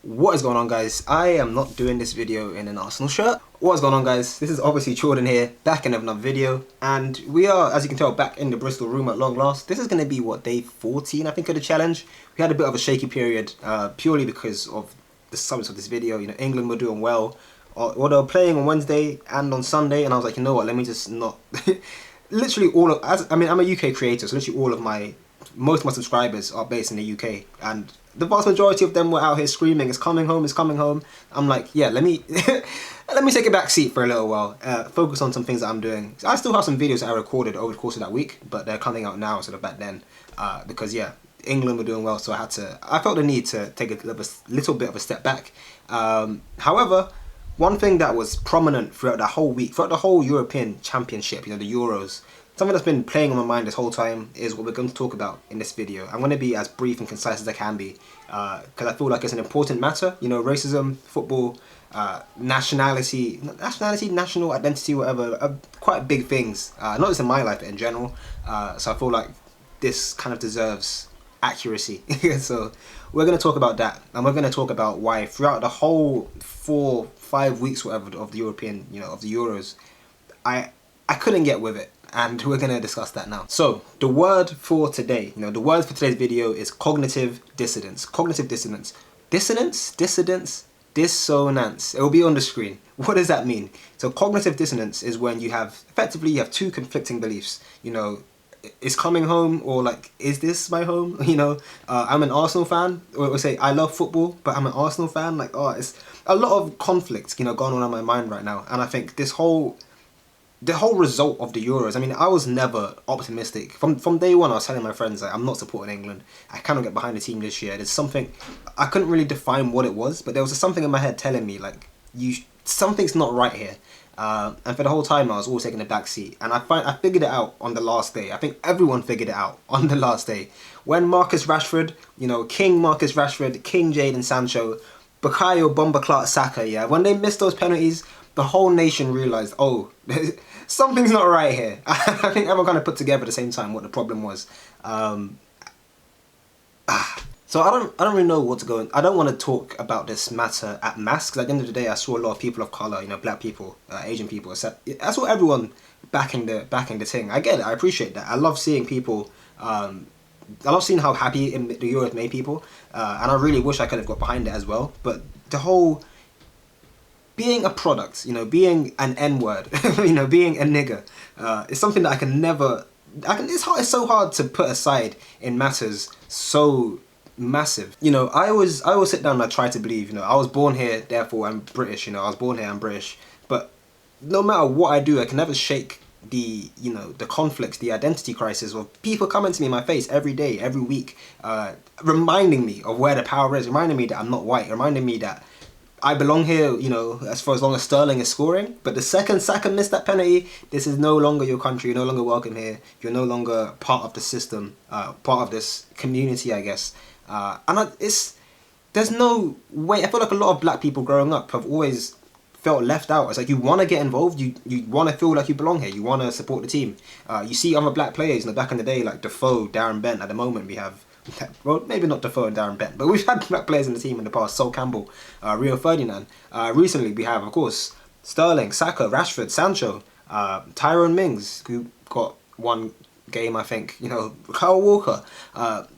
What is going on, guys? I am not doing this video in an Arsenal shirt. What is going on, guys? This is obviously Jordan here, back in another video, and we are, as you can tell, back in the Bristol room at long last. This is going to be, what, day 14, I think, of the challenge. We had a bit of a shaky period, purely because of the subject of this video. You know, England were doing well. Well, they were playing on Wednesday and on Sunday, and I was like, you know what, let me just not... Literally all of... I'm a UK creator, so literally all of most of my subscribers are based in the UK, and the vast majority of them were out here screaming, "It's coming home, it's coming home." I'm like, yeah, let me let me take a back seat for a little while, focus on some things that I'm doing. I still have some videos that I recorded over the course of that week, but they're coming out now instead of back then, because yeah, England were doing well, so I felt the need to take a little bit of a step back. However, one thing that was prominent throughout the whole week, throughout the whole European Championship, you know, the Euros, something that's been playing on my mind this whole time is what we're going to talk about in this video. I'm going to be as brief and concise as I can be, because I feel like it's an important matter. You know, racism, football, nationality, national identity, whatever, are quite big things, not just in my life, but in general. So I feel like this kind of deserves accuracy. So we're going to talk about that, and we're going to talk about why throughout the whole 4-5 weeks, whatever, of the European, you know, of the Euros, I couldn't get with it. And we're going to discuss that now. So, the word for today, the word for today's video is cognitive dissonance. Cognitive dissonance. Dissonance? Dissidence? Dissonance. It will be on the screen. What does that mean? So, cognitive dissonance is when you have two conflicting beliefs. You know, is coming home, or like, is this my home? You know, I'm an Arsenal fan, or say I love football, but I'm an Arsenal fan. Like, oh, it's a lot of conflict, going on in my mind right now. And I think the whole result of the Euros, I mean, I was never optimistic. From day one, I was telling my friends, like, I'm not supporting England. I cannot get behind the team this year. There's something, I couldn't really define what it was, but there was something in my head telling me, like, something's not right here. And for the whole time, I was always taking a back seat. And I figured it out on the last day. I think everyone figured it out on the last day. When Marcus Rashford, King Marcus Rashford, King Jadon Sancho, Bukayo Bomba Clark Saka, yeah, when they missed those penalties, the whole nation realised, oh, something's not right here. I think everyone kind of put together at the same time what the problem was. So I don't really know what to go in. I don't want to talk about this matter at mass, because at the end of the day, I saw a lot of people of colour, black people, Asian people. I saw everyone backing the thing. I get it. I appreciate that. I love seeing people. I love seeing how happy the Euros made people, and I really wish I could have got behind it as well. But the whole being a product, being an N-word, being a nigger, is something that I can never. It's so hard to put aside in matters so massive. I always sit down and I try to believe. I was born here, therefore I'm British. I was born here, I'm British. But no matter what I do, I can never shake the conflicts, the identity crisis of people coming to me in my face every day, every week, reminding me of where the power is, reminding me that I'm not white, reminding me that I belong here, as long as Sterling is scoring. But the second Saka missed that penalty, this is no longer your country. You're no longer welcome here. You're no longer part of the system, part of this community, I guess. There's no way. I feel like a lot of black people growing up have always felt left out. It's like, you want to get involved, you want to feel like you belong here, you want to support the team. You see other black players, back in the day, like Defoe, Darren Bent. At the moment, we have, well, maybe not Defoe and Darren Bent, but we've had black players in the team in the past. Sol Campbell, Rio Ferdinand. Recently, we have, of course, Sterling, Saka, Rashford, Sancho, Tyrone Mings, who got one game, I think. Kyle Walker.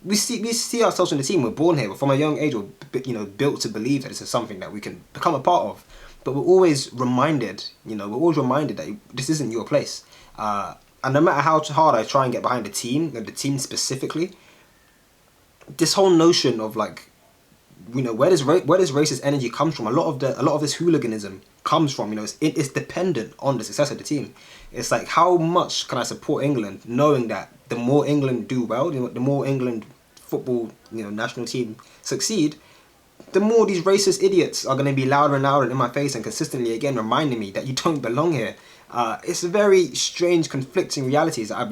We see ourselves in the team. We're born here. But from a young age, we're built to believe that this is something that we can become a part of. But we're always reminded, that this isn't your place. And no matter how hard I try and get behind the team specifically, this whole notion of, like, where does racist energy comes from? A lot of this hooliganism comes from, it's dependent on the success of the team. It's like, how much can I support England, knowing that the more England do well, the more England football, national team succeed, the more these racist idiots are going to be louder and louder in my face and consistently again reminding me that you don't belong here. It's a very strange, conflicting realities. I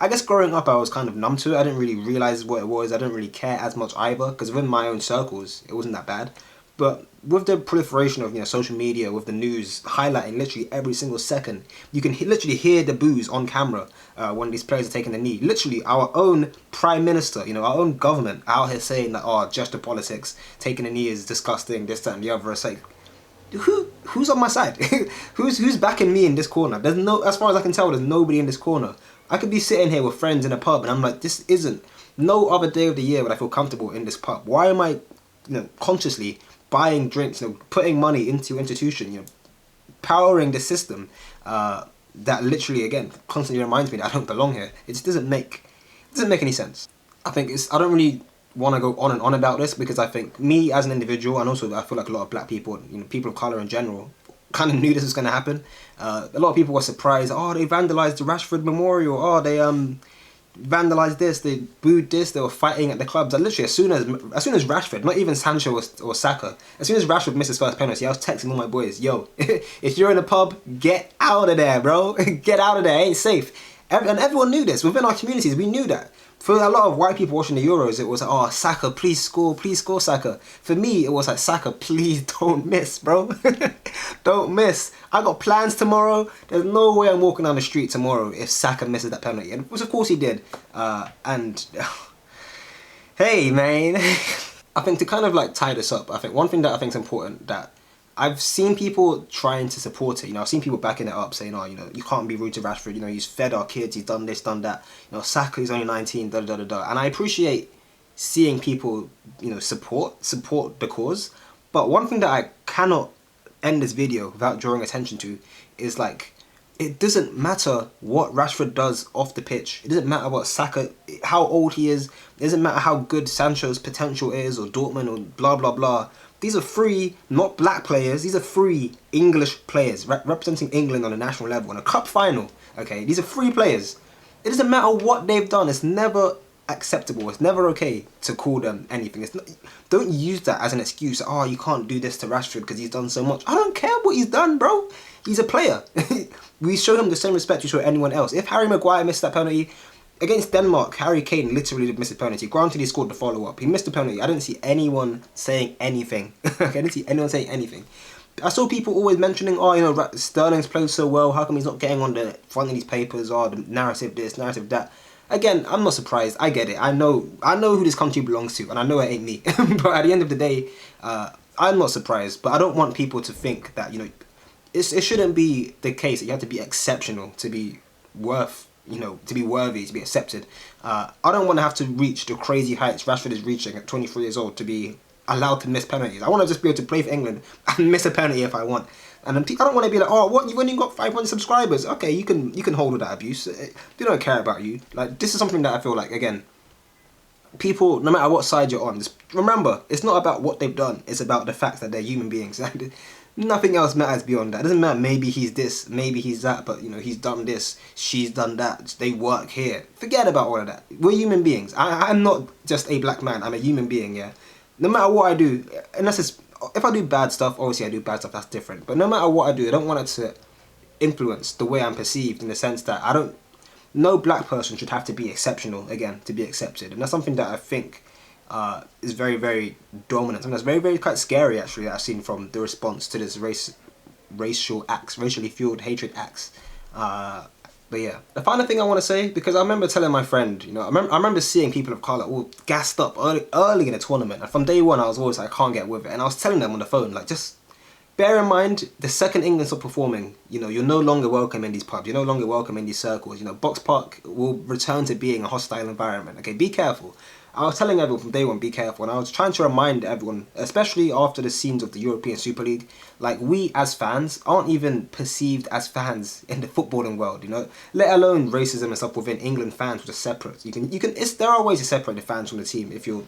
guess growing up I was kind of numb to it. I didn't really realise what it was. I didn't really care as much either, because within my own circles it wasn't that bad. But with the proliferation of social media, with the news highlighting literally every single second, you can literally hear the boos on camera when these players are taking the knee. Literally, our own prime minister, our own government out here saying that, oh, gesture politics, taking a knee is disgusting, this, that, and the other. It's like, who's on my side? who's backing me in this corner? There's no, as far as I can tell, there's nobody in this corner. I could be sitting here with friends in a pub, and I'm like, this isn't. No other day of the year would I feel comfortable in this pub. Why am I, consciously buying drinks, putting money into your institution, powering the system that literally, again, constantly reminds me that I don't belong here. It just doesn't make any sense. I don't really want to go on and on about this, because I think me as an individual, and also I feel like a lot of black people, people of colour in general, kind of knew this was going to happen. A lot of people were surprised. Oh, they vandalised the Rashford Memorial. Oh, they vandalised this. They booed this. They were fighting at the clubs. And literally, as soon as Rashford, not even Sancho or Saka, as soon as Rashford missed his first penalty, I was texting all my boys, yo, if you're in a pub, get out of there, bro. Get out of there. It ain't safe. And everyone knew this. Within our communities, we knew that. For a lot of white people watching the Euros, it was like, oh, Saka, please score, Saka. For me, it was like, Saka, please don't miss, bro. Don't miss. I got plans tomorrow. There's no way I'm walking down the street tomorrow if Saka misses that penalty. And which of course he did. And hey, man. I think to kind of like tie this up, I think one thing that I think is important, that I've seen people trying to support it. I've seen people backing it up, saying, oh, you can't be rude to Rashford. He's fed our kids, he's done this, done that. Saka is only 19, da da da da. And I appreciate seeing people, support the cause. But one thing that I cannot end this video without drawing attention to is, like, it doesn't matter what Rashford does off the pitch. It doesn't matter what Saka, how old he is. It doesn't matter how good Sancho's potential is, or Dortmund, or blah blah blah. These are free, not black players. These are free English players representing England on a national level in a cup final. Okay, these are free players. It doesn't matter what they've done. It's never acceptable. It's never okay to call them anything. It's not, don't use that as an excuse. Oh, you can't do this to Rashford because he's done so much. I don't care what he's done, bro. He's a player. We show him the same respect we show anyone else. If Harry Maguire missed that penalty against Denmark, Harry Kane literally did miss a penalty. Granted, he scored the follow-up. He missed the penalty. I didn't see anyone saying anything. I didn't see anyone saying anything. I saw people always mentioning, oh, Sterling's played so well. How come he's not getting on the front of these papers? Or the narrative this, narrative that. Again, I'm not surprised. I get it. I know who this country belongs to, and I know it ain't me. But at the end of the day, I'm not surprised. But I don't want people to think that, it shouldn't be the case that you have to be exceptional to be to be worthy, to be accepted. I don't want to have to reach the crazy heights Rashford is reaching at 23 years old to be allowed to miss penalties. I want to just be able to play for England and miss a penalty if I want. And I don't want to be like, oh, what, you've only got 500 subscribers. Okay, you can hold all that abuse. They don't care about you. Like, this is something that I feel like, again, people, no matter what side you're on, just remember, it's not about what they've done. It's about the fact that they're human beings. Nothing else matters beyond that. It doesn't matter, maybe he's this, maybe he's that, but he's done this, she's done that, they work here. Forget about all of that. We're human beings. I'm not just a black man, I'm a human being, yeah. No matter what I do, unless it's, if I do bad stuff, obviously I do bad stuff, that's different. But no matter what I do, I don't want it to influence the way I'm perceived, in the sense that no black person should have to be exceptional, again, to be accepted. And that's something that I think is very, very dominant. And that's very, very quite scary, actually, that I've seen from the response to this racially fueled hatred acts. But yeah, the final thing I want to say, because I remember telling my friend, I remember seeing people of colour all gassed up early in the tournament, and from day one I was always like, I can't get with it, and I was telling them on the phone, like, just bear in mind, the second England stop performing, you're no longer welcome in these pubs, you're no longer welcome in these circles, Box Park will return to being a hostile environment, okay, be careful. I was telling everyone from day one, be careful, and I was trying to remind everyone, especially after the scenes of the European Super League, like, we as fans aren't even perceived as fans in the footballing world, let alone racism and stuff within England fans, which are separate. There are ways to separate the fans from the team if you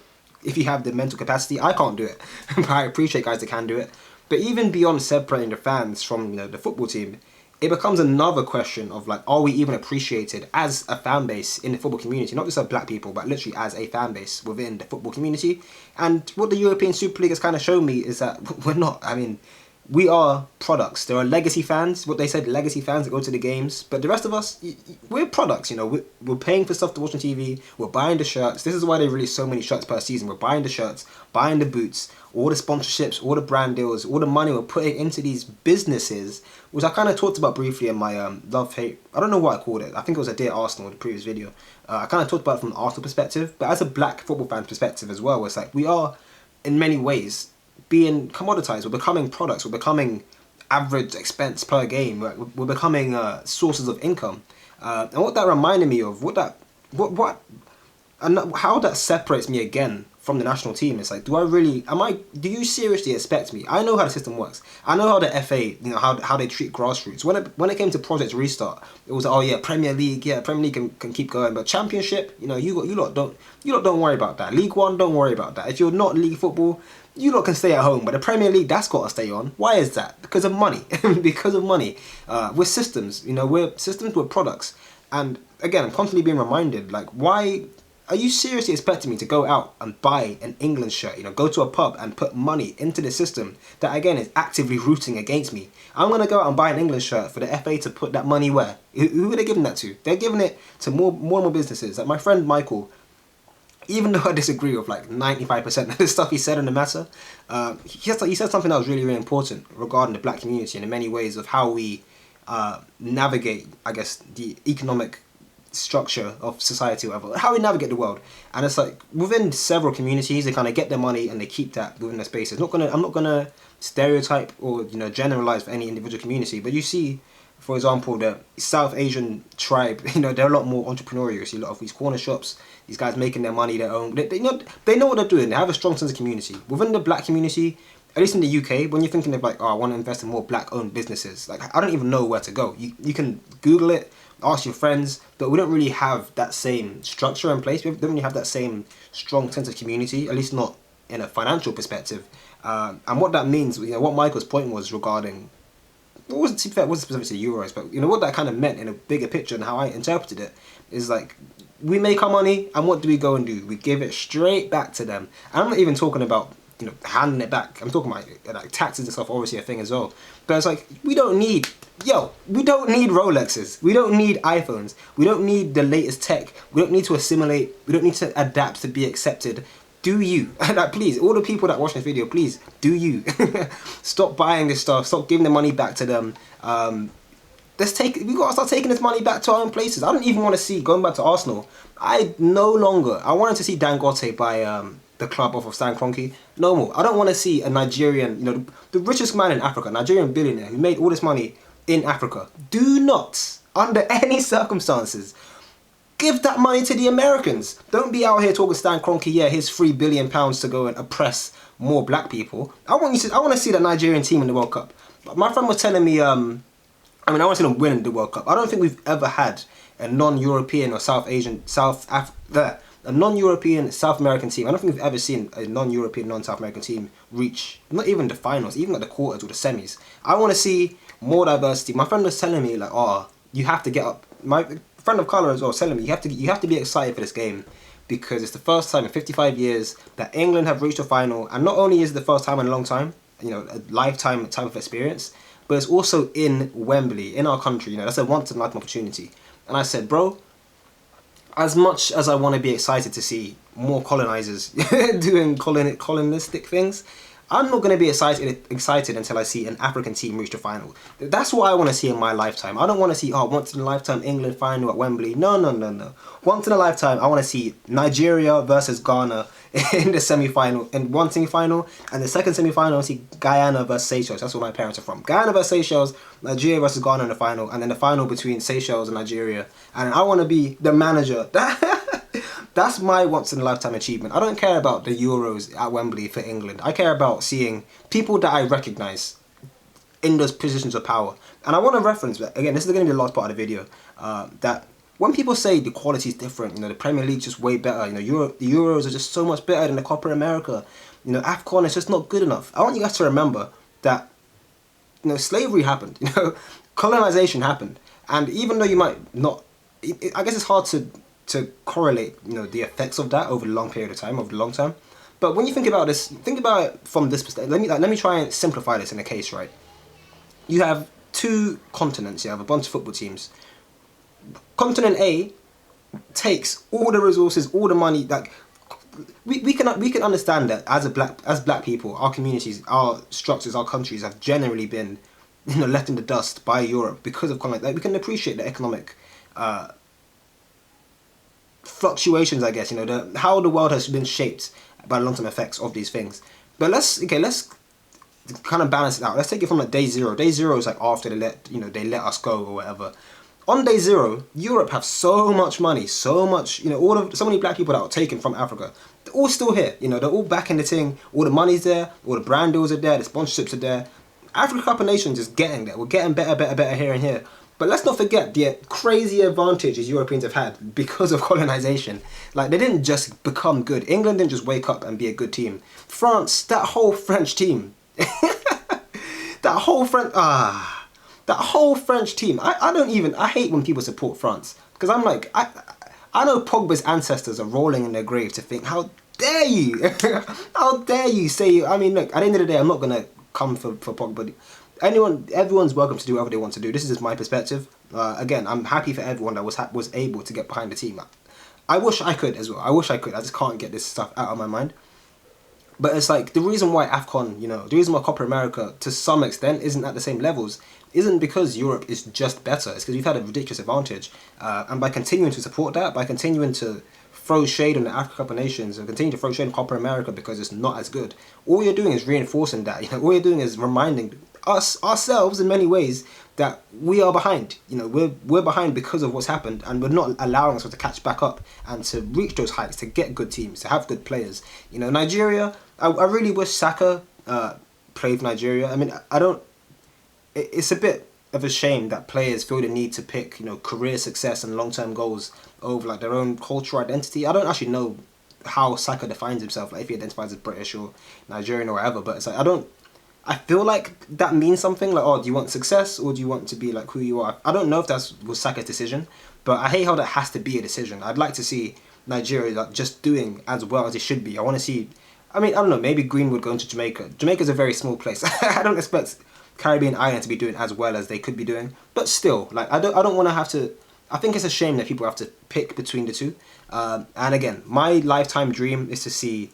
have the mental capacity. I can't do it, but I appreciate guys that can do it. But even beyond separating the fans from the football team, it becomes another question of, like, are we even appreciated as a fan base in the football community? Not just as black people, but literally as a fan base within the football community. And what the European Super League has kind of shown me is that we're not. I mean, we are products. There are legacy fans, what they said, legacy fans that go to the games. But the rest of us, we're products, We're paying for stuff to watch on TV. We're buying the shirts. This is why they release so many shirts per season. We're buying the shirts, buying the boots, all the sponsorships, all the brand deals, all the money we're putting into these businesses, which I kind of talked about briefly in my love-hate, I don't know what I called it. I think it was a Dear Arsenal, the previous video. I kind of talked about it from the Arsenal perspective, but as a black football fan perspective as well, it's like we are, in many ways, being commoditized. We're becoming products. We're becoming average expense per game. We're becoming sources of income. And what that reminded me of, and how that separates me again from the national team is like, do you seriously expect me? I know how the system works. I know how the FA, you know, how they treat grassroots. When it came to Project Restart, it was, oh yeah, Premier League can keep going, but Championship, you know, you lot don't worry about that. League One, don't worry about that. If you're not league football, you lot can stay at home, but the Premier League, that's got to stay on. Why is that? Because of money. Because of money. We're systems, you know, we're products. And again, I'm constantly being reminded, like, why are you seriously expecting me to go out and buy an England shirt, you know, go to a pub and put money into the system that, again, is actively rooting against me? I'm going to go out and buy an England shirt for the FA to put that money where? Who are they giving that to? They're giving it to more and more businesses. Like my friend Michael, even though I disagree with like 95% of the stuff he said on the matter, he said something that was really, really important regarding the black community and in many ways of how we navigate, I guess, the economic structure of society or whatever, how we navigate the world. And it's like within several communities they kind of get their money and they keep that within their spaces. I'm not gonna stereotype or, you know, generalize for any individual community, but you see, for example, the South Asian tribe, you know, they're a lot more entrepreneurial. You see a lot of these corner shops, these guys making their money their own. They know what they're doing. They have a strong sense of community. Within the black community, at least in the UK, when you're thinking of like, oh, I want to invest in more black-owned businesses, like I don't even know where to go. You can Google it, ask your friends, but we don't really have that same structure in place. We don't really have that same strong sense of community, at least not in a financial perspective. And what that means, you know, what Michael's point was regarding, it wasn't specific to Euros, but you know what that kind of meant in a bigger picture and how I interpreted it is like, we make our money and what do we go and do? We give it straight back to them. And I'm not even talking about, you know, handing it back. I'm talking about like taxes and stuff, obviously a thing as well. But it's like, we don't need Rolexes. We don't need iPhones. We don't need the latest tech. We don't need to assimilate. We don't need to adapt to be accepted. Do you? Like, please, all the people that watch this video, please, do you? Stop buying this stuff. Stop giving the money back to them. We gotta start taking this money back to our own places. I don't even want to see, going back to Arsenal, I wanted to see Dangote buy the club off of Stan Kroenke. No more. I don't want to see a Nigerian, you know, the richest man in Africa, Nigerian billionaire who made all this money in Africa. Do not, under any circumstances, give that money to the Americans. Don't be out here talking Stan Kroenke, yeah, here's £3 billion to go and oppress more black people. I want to see that Nigerian team in the World Cup. But my friend was telling me, I want to see them win the World Cup. I don't think we've ever had a non-European or a non-European South American team. I don't think we've ever seen a non-European, non-South American team reach, not even the finals, even like the quarters or the semis. I want to see more diversity. My friend was telling me like, oh, you have to get up. My friend of colour as well was telling me you have to be excited for this game because it's the first time in 55 years that England have reached a final, and not only is it the first time in a long time, you know, a lifetime type of experience, but it's also in Wembley, in our country. You know, that's a once-in-a-lifetime opportunity. And I said, bro, as much as I want to be excited to see more colonizers doing colonistic things, I'm not going to be excited until I see an African team reach the final. That's what I want to see in my lifetime. I don't want to see, oh, once in a lifetime England final at Wembley. No. Once in a lifetime, I want to see Nigeria versus Ghana in the semi-final, in one semi-final, and the second semi-final, I see Guyana versus Seychelles. That's where my parents are from. Guyana versus Seychelles, Nigeria versus Ghana in the final, and then the final between Seychelles and Nigeria. And I want to be the manager. That's my once-in-a-lifetime achievement. I don't care about the Euros at Wembley for England. I care about seeing people that I recognise in those positions of power. And I want to reference, again, this is going to be the last part of the video, that when people say the quality is different, you know, the Premier League's just way better, you know, the Euros are just so much better than the Copa America, you know, AFCON is just not good enough. I want you guys to remember that, you know, slavery happened, you know, colonization happened. And even though you might not, I guess it's hard to correlate, you know, the effects of that over a long period of time, over the long term. But when you think about this, think about it from this perspective. Let me try and simplify this in a case, right? You have two continents, you have a bunch of football teams. Continent A takes all the resources, all the money, like we can understand that as black people, our communities, our structures, our countries have generally been, left in the dust by Europe because of like we can appreciate the economic fluctuations, I guess, how the world has been shaped by the long-term effects of these things. But let's kind of balance it out. Let's take it from like day zero. Day zero is like after they let us go or whatever. On day zero, Europe have so much money, so much, so many black people that were taken from Africa. They're all still here, they're all back in the thing. All the money's there, all the brand deals are there, the sponsorships are there. Africa Cup of Nations is getting there. We're getting better here and here. But let's not forget the crazy advantages Europeans have had because of colonization. Like, they didn't just become good. England didn't just wake up and be a good team. France, that whole French team. that whole French team. I hate when people support France. Because I'm like, I know Pogba's ancestors are rolling in their grave to think, how dare you? How dare you say, I mean, look, at the end of the day, I'm not going to come for Pogba. Everyone's welcome to do whatever they want to do. This is just my perspective. Again, I'm happy for everyone that was able to get behind the team. I wish I could as well. I wish I could. I just can't get this stuff out of my mind. But it's like, the reason why AFCON, the reason why Copa America, to some extent, isn't at the same levels, isn't because Europe is just better. It's because we've had a ridiculous advantage. And by continuing to support that, by continuing to throw shade on the Africa Cup of Nations and continue to throw shade on Copa America because it's not as good, all you're doing is reinforcing that. All you're doing is reminding ourselves in many ways that we are behind. We're behind because of what's happened, and we're not allowing us to catch back up and to reach those heights, to get good teams, to have good players. Nigeria, I really wish Saka played for Nigeria. I mean, it's a bit of a shame that players feel the need to pick, career success and long-term goals over like their own cultural identity. I don't actually know how Saka defines himself, like if he identifies as British or Nigerian or whatever, but it's like, I feel like that means something, like, oh, do you want success or do you want to be like who you are? I don't know if that was Saka's decision, but I hate how that has to be a decision. I'd like to see Nigeria like just doing as well as it should be. I want to see, I don't know, maybe Greenwood going to Jamaica. Jamaica's a very small place. I don't expect Caribbean islands to be doing as well as they could be doing, but still, like, I don't want to have to. I think it's a shame that people have to pick between the two. And again, my lifetime dream is to see,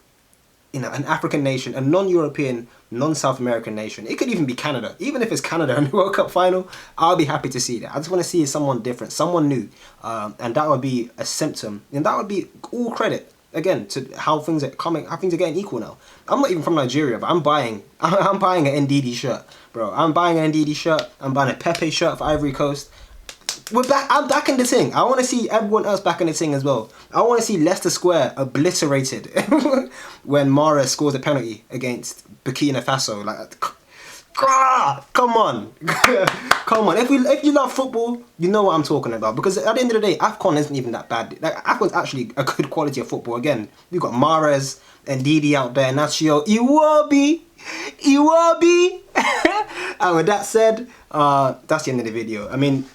an African nation, a non-European, non-South American nation. It could even be Canada. Even if it's Canada in the World Cup final, I'll be happy to see that. I just want to see someone different, someone new, and that would be a symptom, and that would be all credit again to how things are getting equal now. I'm not even from Nigeria, but I'm buying an NDD shirt, bro. I'm buying an NDD shirt. I'm buying a Pepe shirt for Ivory Coast. I'm back in the thing. I want to see everyone else back in the thing as well. I want to see Leicester Square obliterated when Mara scores a penalty against Burkina Faso. Like, come on, come on. If you love football, you know what I'm talking about. Because at the end of the day, AFCON isn't even that bad. Like, AFCON's actually a good quality of football. Again, we've got Mahrez and Didi out there, Nacho, Iwobi. And with that said, that's the end of the video. I mean,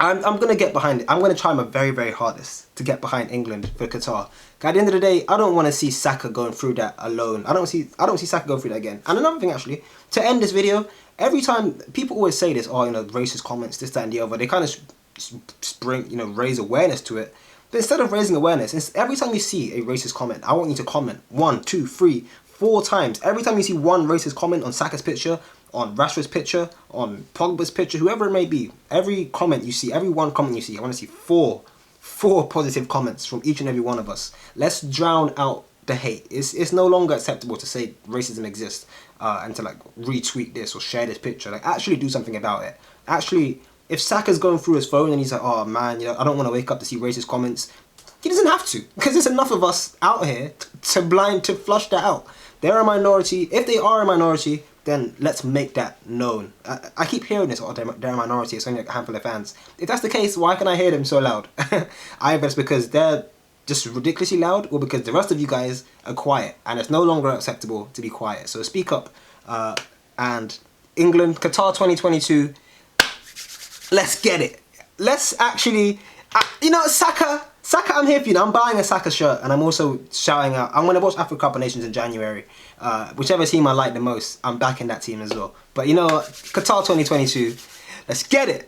I'm going to get behind it. I'm going to try my very, very hardest to get behind England for Qatar. At the end of the day, I don't want to see Saka going through that alone. I don't see Saka going through that again. And another thing, actually, to end this video, every time people always say this, oh, racist comments, this, that, and the other, they kind of raise awareness to it. But instead of raising awareness, every time you see a racist comment, I want you to comment 1, 2, 3, 4 times. Every time you see one racist comment on Saka's picture, on Rashford's picture, on Pogba's picture, whoever it may be, every comment you see, every one comment you see, I want to see four positive comments from each and every one of us. Let's drown out the hate. It's no longer acceptable to say racism exists and to like retweet this or share this picture. Like, actually do something about it. Actually, if Saka's going through his phone and he's like, oh man, I don't want to wake up to see racist comments, he doesn't have to, because there's enough of us out here to flush that out. They're a minority. If they are a minority, then let's make that known. I keep hearing this, oh, they're a minority, it's only like a handful of fans. If that's the case, why can I hear them so loud? Either it's because they're just ridiculously loud, or because the rest of you guys are quiet, and it's no longer acceptable to be quiet. So speak up. And England, Qatar 2022, let's get it. Let's actually, Saka, I'm here for you. I'm buying a Saka shirt, and I'm also shouting out, I'm going to watch Africa Cup of Nations in January. Whichever team I like the most, I'm backing that team as well. But Qatar 2022, let's get it.